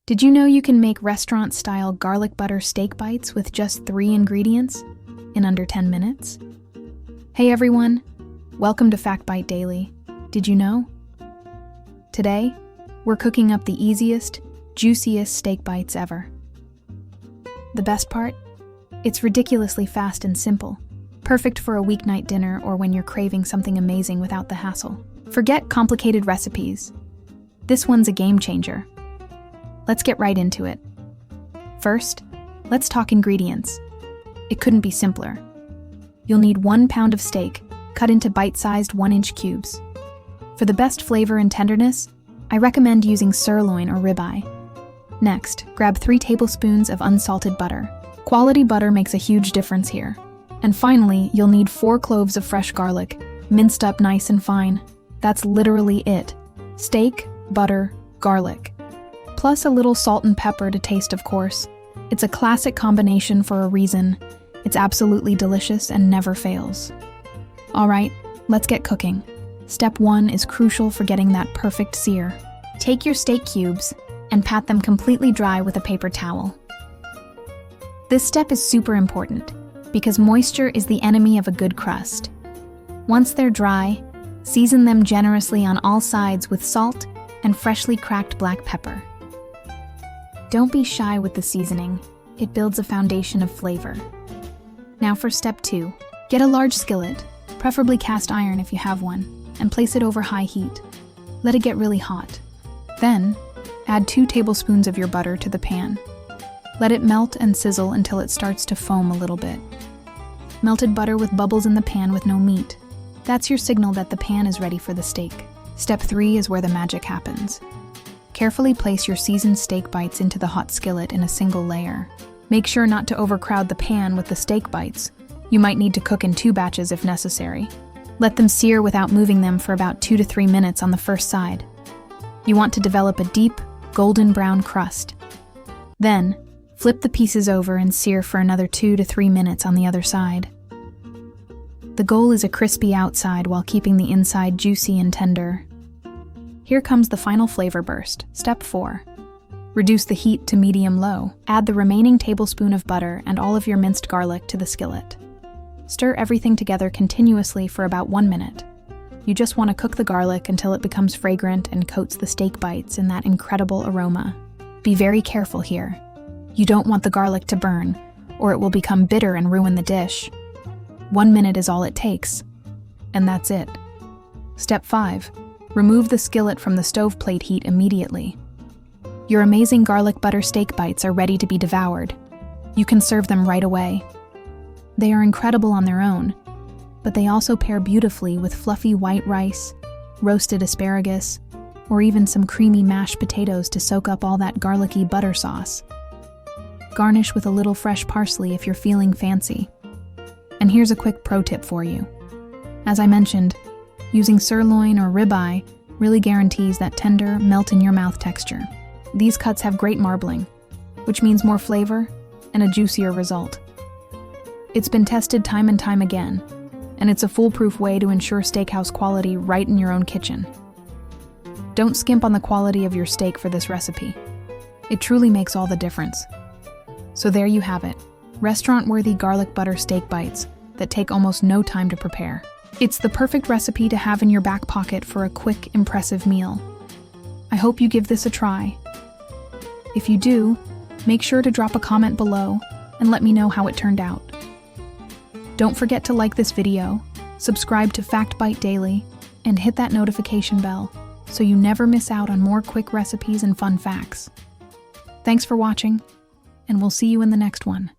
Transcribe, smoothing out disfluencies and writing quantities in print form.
Did you know you can make restaurant-style garlic butter steak bites with just 3 ingredients in under 10 minutes? Hey everyone, welcome to FactBite Daily. Did you know? Today, we're cooking up the easiest, juiciest steak bites ever. The best part? It's ridiculously fast and simple, perfect for a weeknight dinner or when you're craving something amazing without the hassle. Forget complicated recipes. This one's a game changer. Let's get right into it. First, let's talk ingredients. It couldn't be simpler. You'll need 1 pound of steak, cut into bite-sized 1-inch cubes. For the best flavor and tenderness, I recommend using sirloin or ribeye. Next, grab 3 tablespoons of unsalted butter. Quality butter makes a huge difference here. And finally, you'll need 4 cloves of fresh garlic, minced up nice and fine. That's literally it. Steak, butter, garlic. Plus a little salt and pepper to taste, of course. It's a classic combination for a reason. It's absolutely delicious and never fails. Alright, let's get cooking. Step 1 is crucial for getting that perfect sear. Take your steak cubes and pat them completely dry with a paper towel. This step is super important because moisture is the enemy of a good crust. Once they're dry, season them generously on all sides with salt and freshly cracked black pepper. Don't be shy with the seasoning. It builds a foundation of flavor. Now for step 2. Get a large skillet, preferably cast iron if you have one, and place it over high heat. Let it get really hot. Then, add 2 tablespoons of your butter to the pan. Let it melt and sizzle until it starts to foam a little bit. Melted butter with bubbles in the pan with no meat. That's your signal that the pan is ready for the steak. Step 3 is where the magic happens. Carefully place your seasoned steak bites into the hot skillet in a single layer. Make sure not to overcrowd the pan with the steak bites. You might need to cook in 2 batches if necessary. Let them sear without moving them for about 2 to 3 minutes on the first side. You want to develop a deep, golden brown crust. Then, flip the pieces over and sear for another 2 to 3 minutes on the other side. The goal is a crispy outside while keeping the inside juicy and tender. Here comes the final flavor burst. Step 4. Reduce the heat to medium-low. Add the remaining tablespoon of butter and all of your minced garlic to the skillet. Stir everything together continuously for about 1 minute. You just want to cook the garlic until it becomes fragrant and coats the steak bites in that incredible aroma. Be very careful here. You don't want the garlic to burn, or it will become bitter and ruin the dish. 1 minute is all it takes. And that's it. Step 5. Remove the skillet from the stove plate heat immediately. Your amazing garlic butter steak bites are ready to be devoured. You can serve them right away. They are incredible on their own, but they also pair beautifully with fluffy white rice, roasted asparagus, or even some creamy mashed potatoes to soak up all that garlicky butter sauce. Garnish with a little fresh parsley if you're feeling fancy. And here's a quick pro tip for you. As I mentioned, using sirloin or ribeye really guarantees that tender, melt-in-your-mouth texture. These cuts have great marbling, which means more flavor and a juicier result. It's been tested time and time again, and it's a foolproof way to ensure steakhouse quality right in your own kitchen. Don't skimp on the quality of your steak for this recipe. It truly makes all the difference. So there you have it, restaurant-worthy garlic butter steak bites that take almost no time to prepare. It's the perfect recipe to have in your back pocket for a quick, impressive meal. I hope you give this a try. If you do, make sure to drop a comment below and let me know how it turned out. Don't forget to like this video, subscribe to FactBite Daily, and hit that notification bell so you never miss out on more quick recipes and fun facts. Thanks for watching, and we'll see you in the next one.